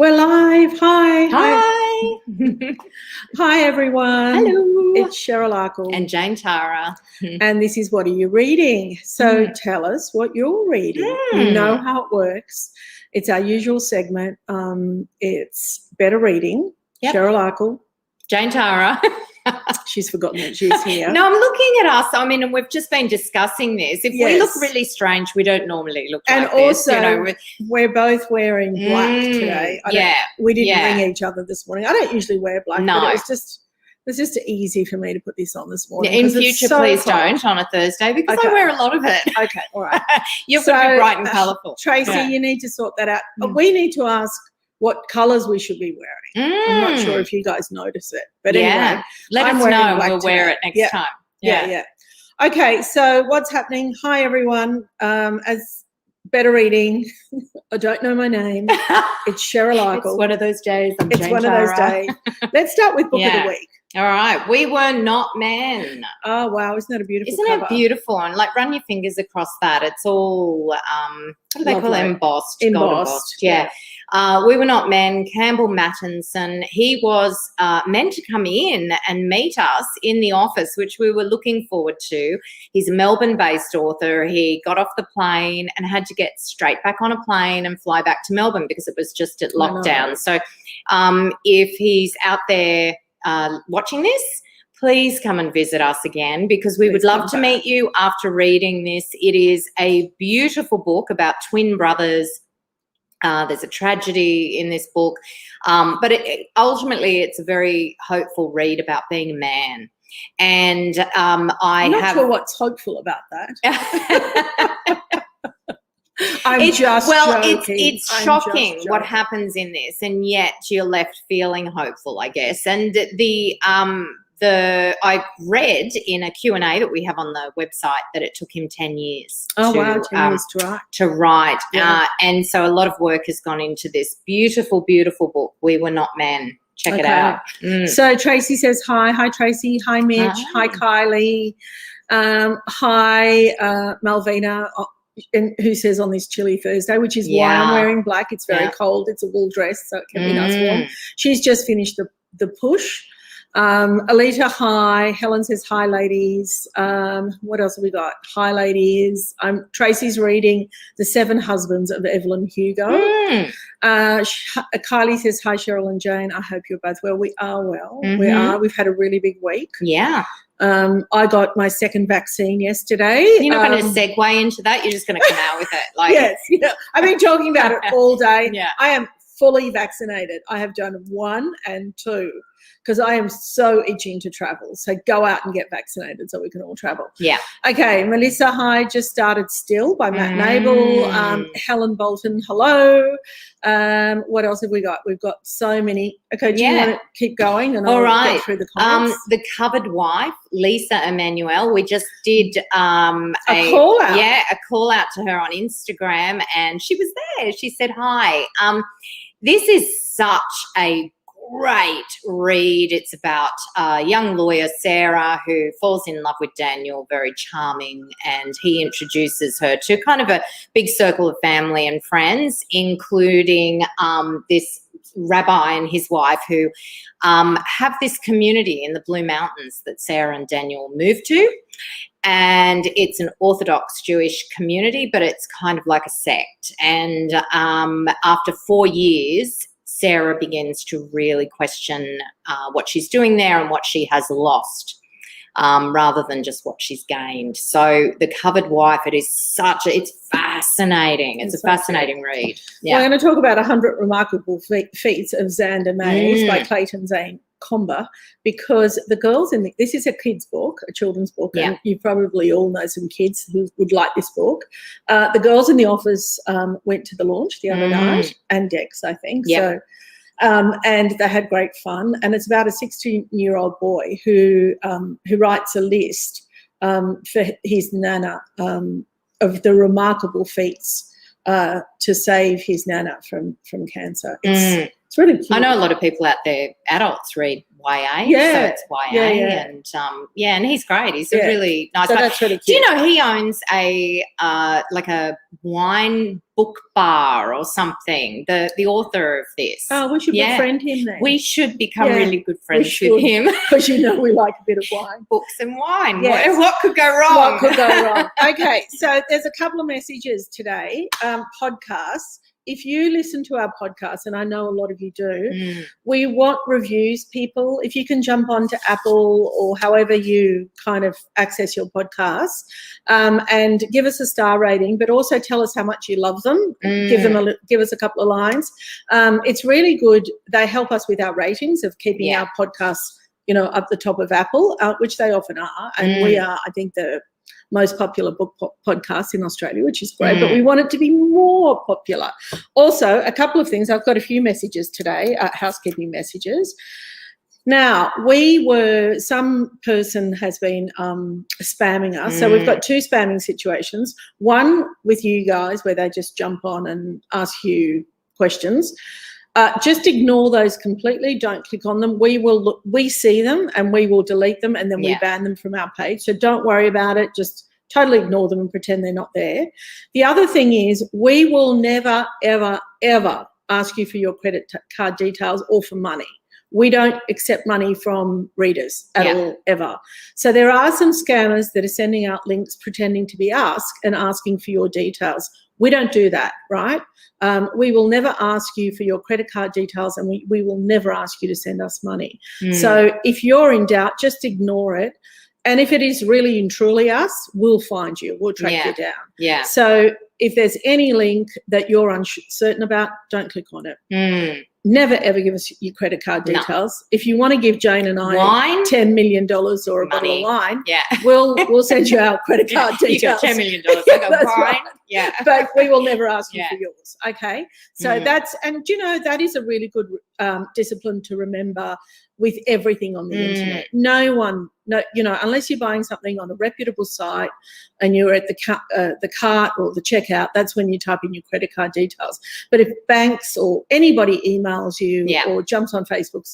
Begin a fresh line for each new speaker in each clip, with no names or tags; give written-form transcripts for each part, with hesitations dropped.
We're live. Hi.
Hi.
Hi, everyone.
Hello.
It's Cheryl Arkle.
And Jane Tara.
And this is What Are You Reading? So tell us what you're reading. You know how it works. It's our usual segment. It's Better Reading.
Yep.
Cheryl Arkle.
Jane Tara.
She's forgotten that she's here.
No, I'm looking at us. I mean, and we've just been discussing this. If we look really strange, we don't normally look like this.
And also, we're both wearing black today. We didn't ring each other this morning. I don't usually wear black, but it was just easy for me to put this on this morning.
In future, please don't on a Thursday because I wear a lot of it.
Okay, all right.
You've got to be bright and colourful.
Tracy, you need to sort that out. We need to ask what colours we should be wearing. I'm not sure if you guys notice it. But anyway,
let us know. We'll wear it next time.
Yeah. Okay, so what's happening? Hi, everyone. As Better Reading, I don't know my name. It's Cheryl Arkle.
It's one of those days.
It's one of those days. Let's start with Book of the Week.
All right. We Were Not Men.
Oh, wow. Isn't that a beautiful cover?
Isn't it beautiful? And like run your fingers across that. It's all, what do they call it? Embossed.
Embossed.
Yeah. We Were Not Men, Campbell Mattinson. He was meant to come in and meet us in the office, which we were looking forward to. He's a Melbourne-based author. He got off the plane and had to get straight back on a plane and fly back to Melbourne because it was just at lockdown. So if he's out there watching this, please come and visit us again because we would love to meet you after reading this. It is a beautiful book about twin brothers. There's a tragedy in this book, but ultimately it's a very hopeful read about being a man. And I'm not
sure what's hopeful about that. I'm just joking.
It's shocking what happens in this, and yet you're left feeling hopeful, I guess. And I read in a Q&A that we have on the website that it took him 10 years.
10 years
to write. And so a lot of work has gone into this beautiful, beautiful book, We Were Not Men. Check it out.
So Tracy says hi. Hi, Tracy. Hi, Mitch. Hi, Kylie. Hi, Malvina, who says on this chilly Thursday, which is why I'm wearing black. It's very cold. It's a wool dress, so it can be nice warm. She's just finished the push. Alita, hi. Helen says hi, ladies. What else have we got? Hi, ladies. Tracy's reading The Seven Husbands of Evelyn Hugo. Kylie says hi, Cheryl and Jane. I hope you're both well. We are well. We are. We've had a really big week.
Yeah.
I got my second vaccine yesterday.
You're not going to segue into that. You're just going to come out with it. Like
yes. I've been talking about it all day. I am fully vaccinated. I have done 1 and 2. Because I am so itching to travel. So go out and get vaccinated so we can all travel.
Yeah.
Okay, Melissa, hi. Just started Still by Matt Nable. Helen Bolton, hello. What else have we got? We've got so many. Okay, do you want to keep going? And I'll get through the comments.
The Covered Wife, Lisa Emanuel. We just did a
call out.
Yeah, a call out to her on Instagram, and she was there. She said hi. This is such a great read. It's about a young lawyer, Sarah, who falls in love with Daniel, very charming, and he introduces her to kind of a big circle of family and friends, including this rabbi and his wife who have this community in the Blue Mountains that Sarah and Daniel moved to. And it's an Orthodox Jewish community, but it's kind of like a sect. And after 4 years, Sarah begins to really question what she's doing there and what she has lost rather than just what she's gained. So The Covered Wife, it's fascinating. It's a fascinating read. Yeah.
Well, I'm going to talk about 100 Remarkable Feats of Xander Mays by Clayton Zane Comber, because the girls this is a kid's book, a children's book, and you probably all know some kids who would like this book. The girls in the office went to the launch the other night, and Dex, I think. So, and they had great fun. And it's about a 16-year-old boy who writes a list for his nana of the remarkable feats to save his nana from cancer. It's really cute.
I know a lot of people out there, adults, read YA.
Yeah.
So it's YA.
Yeah.
And he's great. He's a
Yeah.
really nice
So
guy.
that's really cute.
Do you know he owns a like a wine book bar or something? The author of this.
Oh, we should befriend him then.
We should become
Yeah,
really good friends
should.
with him.
Because we like a bit of wine.
Books and wine.
Yes.
What could go wrong?
What could go wrong? Okay, so there's a couple of messages today. Podcasts. If you listen to our podcast, and I know a lot of you do, we want reviews, people. If you can jump onto Apple or however you kind of access your podcasts, and give us a star rating, but also tell us how much you love them. Give us a couple of lines. It's really good. They help us with our ratings of keeping our podcasts, up the top of Apple, which they often are, and we are, I think, the most popular book podcast in Australia, which is great, but we want it to be more popular. Also, a couple of things. I've got a few messages today, housekeeping messages. Now, some person has been spamming us. So we've got two spamming situations. One with you guys where they just jump on and ask you questions. Just ignore those completely. Don't click on them. We see them and we will delete them, and then we ban them from our page. So don't worry about it. Just totally ignore them and pretend they're not there. The other thing is we will never, ever, ever ask you for your credit card details or for money. We don't accept money from readers at all, ever. So there are some scammers that are sending out links pretending to be us and asking for your details. We don't do that, right? We will never ask you for your credit card details, and we will never ask you to send us money. So if you're in doubt, just ignore it. And if it is really and truly us, we'll find you. We'll track you down.
Yeah.
So if there's any link that you're uncertain about, don't click on it. Never, ever give us your credit card details. No. If you want to give Jane and I $10 million or a bottle of wine, we'll send you our credit card details.
You got $10 million. I go,
That's
fine.
Right.
Yeah.
But we will never ask you for yours. Okay. So that is a really good discipline to remember with everything on the internet. No one, unless you're buying something on a reputable site and you're at the cart or the checkout, that's when you type in your credit card details. But if banks or anybody emails you or jumps on Facebook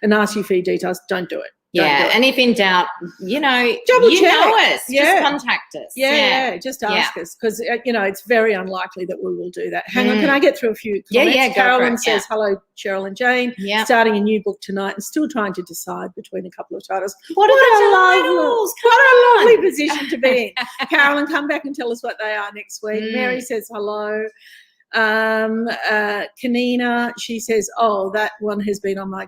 and asks you for your details, don't do it.
And if in doubt,
double check.
Know us. Just contact us.
Just ask us, because it's very unlikely that we will do that. Hang on, can I get through a few comments? Carolyn says, hello, Cheryl and Jane. Starting a new book tonight and still trying to decide between a couple of titles. What a lovely position to be in. Carolyn, come back and tell us what they are next week. Mary says hello. Kanina, she says, that one has been on my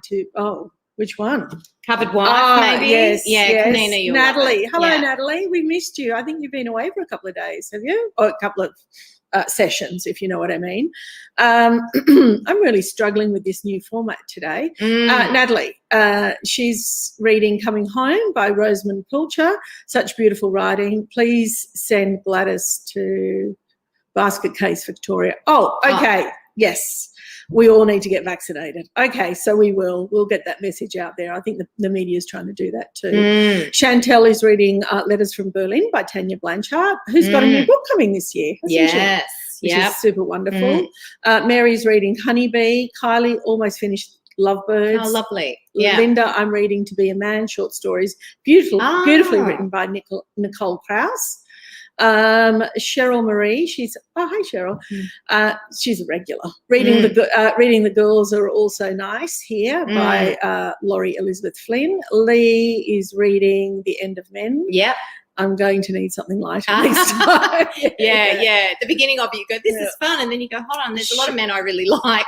which one?
Covered Wife, maybe?
Yes.
Kanina, you'll
Natalie. Hello, Natalie. We missed you. I think you've been away for a couple of days, have you? Or a couple of sessions, if you know what I mean. I'm really struggling with this new format today. Natalie, she's reading Coming Home by Rosamund Pilcher. Such beautiful writing. Please send Gladys to Basket Case Victoria. Okay. Yes. We all need to get vaccinated. Okay, so we will. We'll get that message out there. I think the media is trying to do that too. Chantel is reading Letters from Berlin by Tanya Blanchard, who's got a new book coming this year, hasn't she? Which is super wonderful. Mary's reading Honeybee. Kylie almost finished Lovebirds.
Oh, lovely. Yeah.
Linda, I'm reading To Be a Man, short stories. Beautifully written by Nicole Krauss. Cheryl Marie, hi Cheryl. She's a regular. Reading the Girls Are Also Nice here by Laurie Elizabeth Flynn. Lee is reading The End of Men.
Yep.
I'm going to need something lighter this time.
At the beginning of it, you go, this is fun, and then you go, hold on, there's a lot of men I really like.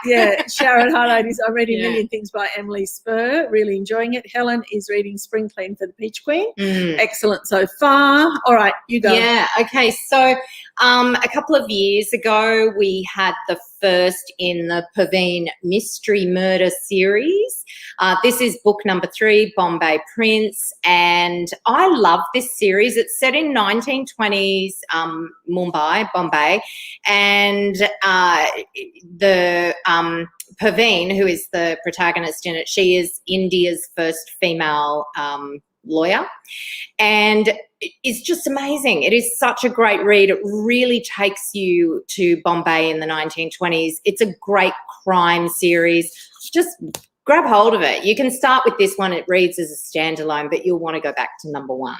Sharon Harlow is, I'm reading A Million Things by Emily Spur, really enjoying it. Helen is reading Spring Clean for the Peach Queen. Excellent so far. All right, you go.
Okay, so a couple of years ago, we had the first in the Paveen Mystery Murder series. This is book number 3, Bombay Prince, and I love this series. It's set in 1920s Bombay, and the Paveen, who is the protagonist in it, she is India's first female lawyer. And it's just amazing. It is such a great read. It really takes you to Bombay in the 1920s. It's a great crime series. Just grab hold of it. You can start with this one. It reads as a standalone, but you'll want to go back to number 1.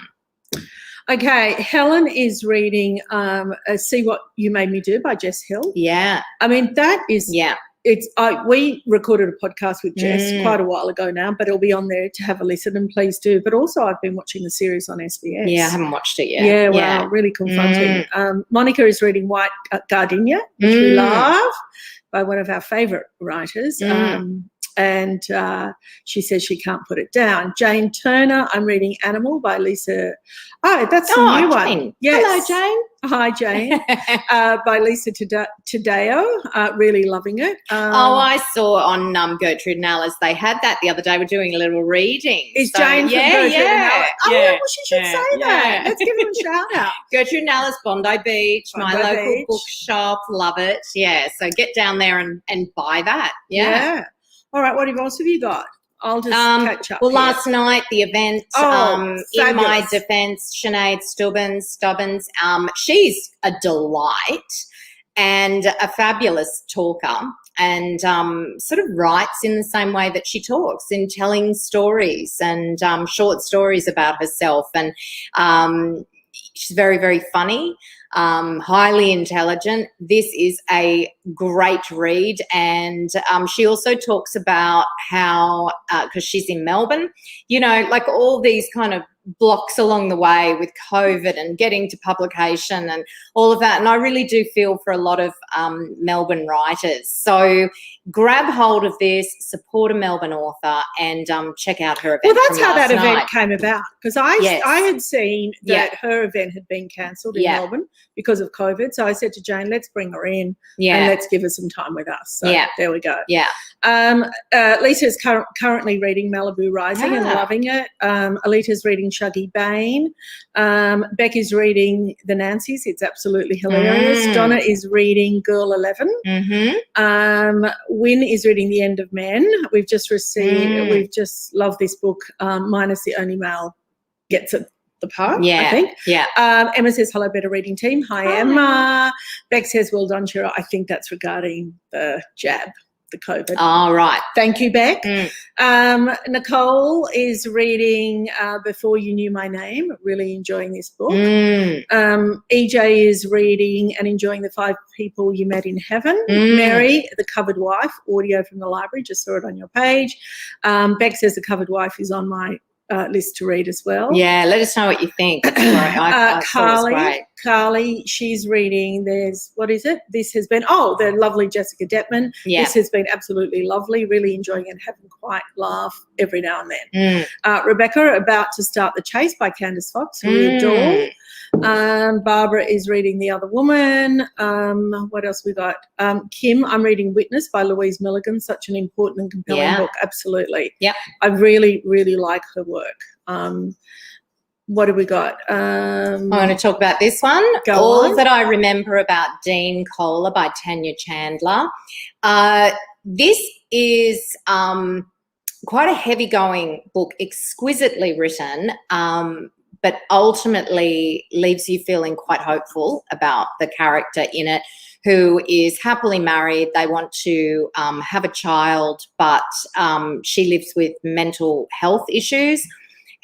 Okay, Helen is reading See What You Made Me Do by Jess Hill.
Yeah.
I mean, that is...
Yeah.
We recorded a podcast with Jess quite a while ago now, but it'll be on there to have a listen, and please do. But also I've been watching the series on SBS.
Yeah, I haven't watched it yet.
Yeah, wow, really confronting. Monica is reading White Gardenia, which we love, by one of our favourite writers. And she says she can't put it down. Jane Turner, I'm reading Animal by Lisa. Oh, that's the new
Jane.
one. Yes.
Hello, Jane.
Hi, Jane. By Lisa Tadeo. Really loving it.
I saw on Gertrude and Alice, they had that the other day. We're doing a little reading.
Is Jane from Gertrude and Alice? Oh,
yeah,
well, she should say that. Let's give him a shout out.
Gertrude and Alice, Bondi Beach, my local bookshop. Love it. Yeah, so get down there and buy that. Yeah.
All right, what else have you got? I'll just catch up.
Well,
here.
last night, the event, in my defense, Sinead Stubbins, she's a delight and a fabulous talker, and sort of writes in the same way that she talks, in telling stories and short stories about herself. And she's very, very funny. Highly intelligent. This is a great read. And she also talks about how, because she's in Melbourne, you know, like all these kind of blocks along the way with COVID and getting to publication and all of that. And I really do feel for a lot of Melbourne writers. So grab hold of this, support a Melbourne author, and check out her event.
Well, that's how that event came about, because I had seen that
Yeah.
her event had been cancelled in
Yeah.
Melbourne because of COVID. So I said to Jane, let's bring her in
Yeah.
and let's give her some time with us. So
Yeah.
there we go.
Yeah.
Lisa is currently reading Malibu Rising and loving it. Alita's reading Shuggy Bain. Becky's reading The Nancys. It's absolutely hilarious. Donna is reading Girl 11. Wynne is reading The End of Men. We've just loved this book, minus the only male gets it. The part, I think.
Yeah.
Emma says, hello, better reading team. Hi, Emma. Beck says, well done, Shira. I think that's regarding the jab, the COVID.
Oh, right.
Thank you, Beck. Nicole is reading Before You Knew My Name, really enjoying this book. EJ is reading and enjoying The 5 People You Met in Heaven. Mary, The Covered Wife, audio from the library, just saw it on your page. Beck says The Covered Wife is on my list to read as well.
Yeah, let us know what you think. It's great. I thought it was great.
Carly, she's reading, what is it? This has been, the lovely Jessica Detman.
Yeah.
This has been absolutely lovely, really enjoying it, having quite laugh every now and then. Rebecca, About to Start the Chase by Candice Fox, who we adore. Barbara is reading The Other Woman. What else we got? Kim, I'm reading Witness by Louise Milligan. Such an important and compelling book. Absolutely.
Yep.
I really, really like her work. What have we got?
I want to talk about this one. All That I Remember About Dean Kohler by Tanya Chandler. This is quite a heavy-going book, exquisitely written, but ultimately leaves you feeling quite hopeful about the character in it, who is happily married. They want to have a child, but she lives with mental health issues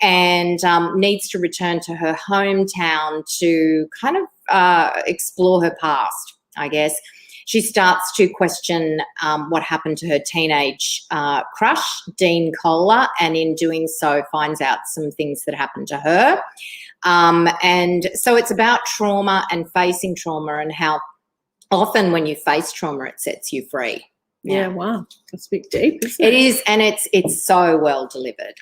and needs to return to her hometown to kind of explore her past, I guess. She starts to question what happened to her teenage crush, Dean Kohler, and in doing so finds out some things that happened to her. And so it's about trauma and facing trauma, and how often when you face trauma, it sets you free.
Yeah, wow. That's a bit deep, isn't
it? It is, and it's so well delivered.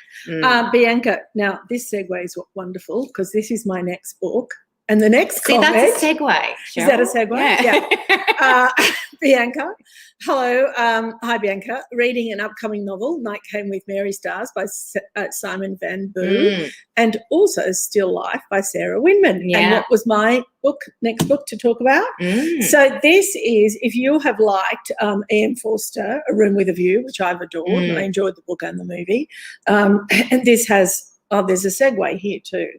Bianca, now this segue is wonderful, because this is my next book. And the next comment.
That's a segue.
Cheryl. Is that a segue? Yeah. Bianca. Hello. Hi, Bianca. Reading an upcoming novel, Night Came with Mary Stars by Simon Van Boo, and also Still Life by Sarah Winman.
Yeah.
And what was my next book to talk about? So this is, if you have liked E.M. Forster, A Room with a View, which I've adored, and I enjoyed the book and the movie, and this has Oh, there's a segue here too,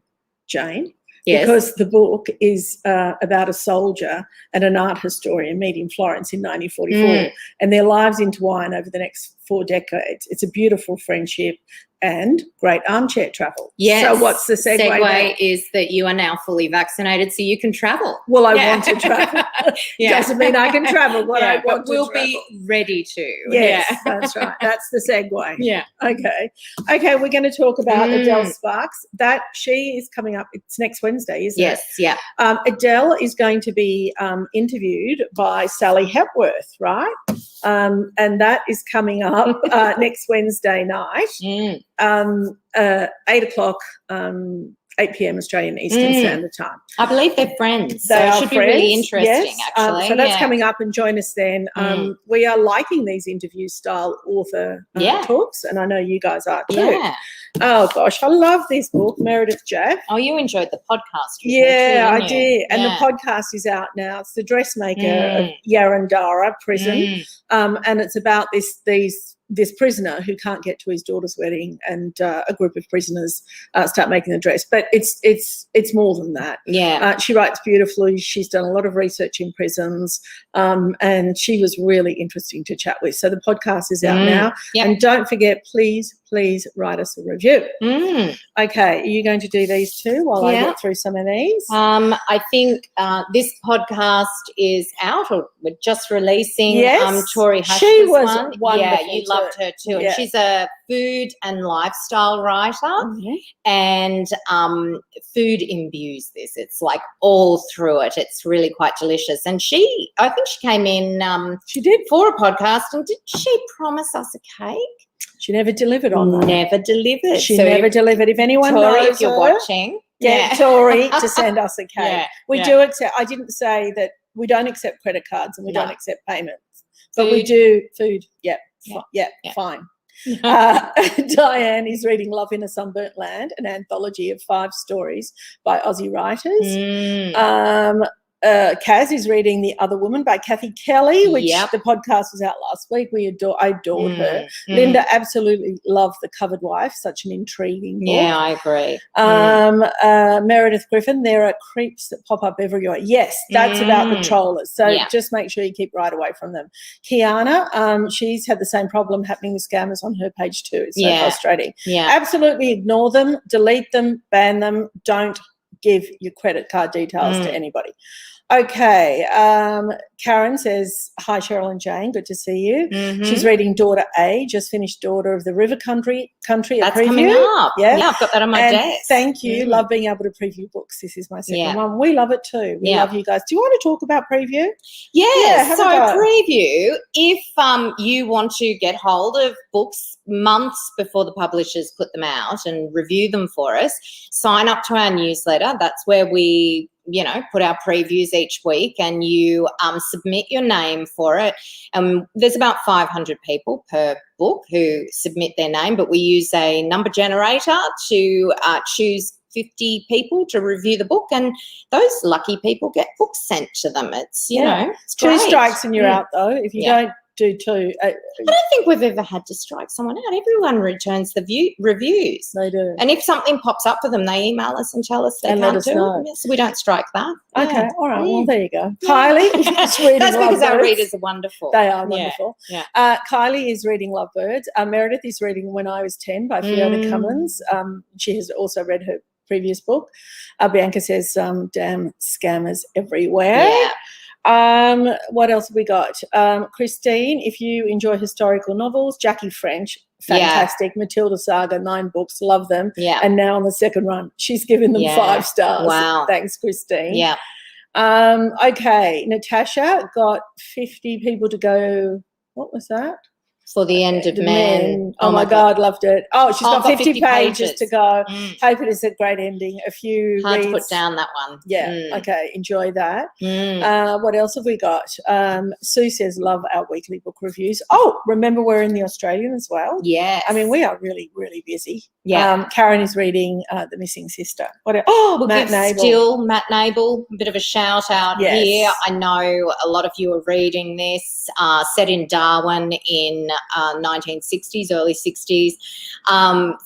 Jane.
Yes.
Because the book is about a soldier and an art historian meet in Florence in 1944 and their lives intertwine over the next 4 decades. It's a beautiful friendship and great armchair travel.
Yes.
So what's the segue?
Segue is that you are now fully vaccinated, so you can travel.
Well, I want to travel. Doesn't mean I can travel. What I want
we'll
to travel.
Be ready to.
Yes, that's right. That's the segue.
Yeah.
Okay, we're going to talk about Adele Sparks. That she is coming up. It's next Wednesday, isn't it?
Yes, yeah.
Adele is going to be interviewed by Sally Hepworth, right? And that is coming up next Wednesday night, 8 o'clock, 8 p.m. Australian Eastern Standard Time.
I believe they're friends.
They
it
are
should
friends,
be really interesting,
yes.
actually.
So that's coming up, and join us then. We are liking these interview-style author talks, and I know you guys are too.
Yeah.
Oh, gosh, I love this book, Meredith Jaff.
Oh, you enjoyed the podcast.
Yeah, I did. And the podcast is out now. It's The Dressmaker of Yarrandara Prison, and it's about this prisoner who can't get to his daughter's wedding, and a group of prisoners start making the dress. But it's more than that.
Yeah.
She writes beautifully. She's done a lot of research in prisons, and she was really interesting to chat with. So the podcast is out now.
Yep.
And don't forget, please write us a review. Okay, are you going to do these too while I get through some of these?
I think this podcast is out, or we're just releasing Tori Hush's
she was
one.
wonderful.
Yeah, you loved her too.
Yeah.
And she's a food and lifestyle writer, and food imbues this. It's like all through it. It's really quite delicious. And I think she came in
she did
for a podcast, and did she promise us a cake?
She never delivered on that.
Never delivered.
She never delivered. If anyone
Tori,
knows
if you're
her,
watching,
get Tori to send us a cake. We do accept. I didn't say that we don't accept credit cards and we don't accept payments, but we do food. Fine. Diane is reading Love in a Sunburnt Land, an anthology of 5 stories by Aussie writers. Kaz is reading The Other Woman by Kathy Kelly, which the podcast was out last week. I adored her. Linda absolutely loved The Covered Wife, such an intriguing book.
Yeah, I agree.
Meredith Griffin, there are creeps that pop up everywhere. Yes, that's about the trollers. So just make sure you keep right away from them. Kiana, she's had the same problem happening with scammers on her page too. It's so frustrating. Yeah. Absolutely ignore them, delete them, ban them. Don't give your credit card details to anybody. Okay. Karen says, hi, Cheryl and Jane. Good to see you. She's reading Daughter A, just finished Daughter of the River Country.
That's coming up. Yeah, I've got that on my desk.
Thank you. Love being able to preview books. This is my second one. We love it too. We love you guys. Do you want to talk about preview?
Yeah, so preview, if you want to get hold of books months before the publishers put them out and review them for us, sign up to our newsletter. That's where we put our previews each week, and you submit your name for it. There's about 500 people per book who submit their name, but we use a number generator to choose 50 people to review the book, and those lucky people get books sent to them. It's, it's
2 strikes and you're out, though. If you don't do 2.
I don't think we've ever had to strike someone out. Everyone returns the reviews.
They do.
And if something pops up for them, they email us and tell us they can't do it. So we don't strike that.
Okay, all right. Well, there you go. Kylie is reading
That's because
Lovebirds.
our readers are wonderful.
They are wonderful. Kylie is reading Lovebirds. Meredith is reading When I Was 10 by Fiona Cummins. She has also read her previous book. Bianca says, damn scammers everywhere.
Yeah.
What else have we got? Christine, if you enjoy historical novels, Jackie French, fantastic. Matilda Saga, 9 books, love them.
Yeah.
And now on the second run, she's given them 5 stars.
Wow.
Thanks, Christine.
Yeah.
Okay, Natasha got 50 people to go. What was that?
For the End of Men.
Oh my God, loved it. Oh, she's got 50 pages
pages
to go. Hope it is a great ending. A few
Hard
reads.
to put down that one.
Yeah, okay, enjoy that. What else have we got? Sue says, love our weekly book reviews. Oh, remember we're in the Australian as well?
Yes.
I mean, we are really, really busy.
Yeah.
Karen is reading The Missing Sister. What else?
We'll Matt Nable. Matt Nable, a bit of a shout out here. I know a lot of you are reading this, set in Darwin in 1960s, early 60s,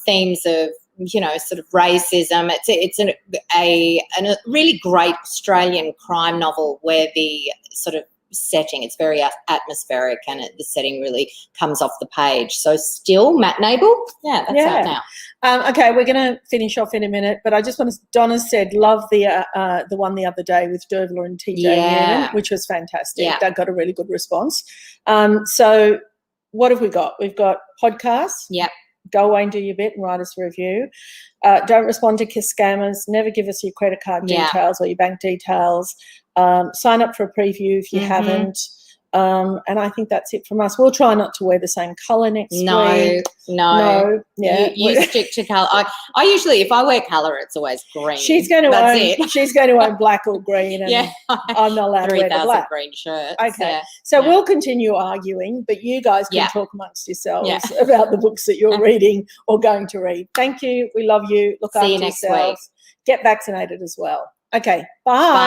themes of sort of racism. It's a really great Australian crime novel where the sort of setting, it's very atmospheric, and the setting really comes off the page. So Still, Matt Nable, that's out now.
Okay, we're going to finish off in a minute, but I just want to, Donna said, love the one the other day with Dervla and TJ Newman, which was fantastic.
Yeah.
That got a really good response. So what have we got? We've got podcasts.
Yep.
Go away and do your bit and write us a review. Don't respond to scammers. Never give us your credit card details or your bank details. Sign up for a preview if you haven't. And I think that's it from us. We'll try not to wear the same colour next week.
No.
Yeah,
you stick to colour. I usually, if I wear colour, it's always green.
She's going to own black or green, and I'm not allowed to wear the black.
green shirts.
Okay, so we'll continue arguing, but you guys can talk amongst yourselves about the books that you're reading or going to read. Thank you. We love you. Look after yourselves.
See you next week.
Get vaccinated as well. Okay, bye.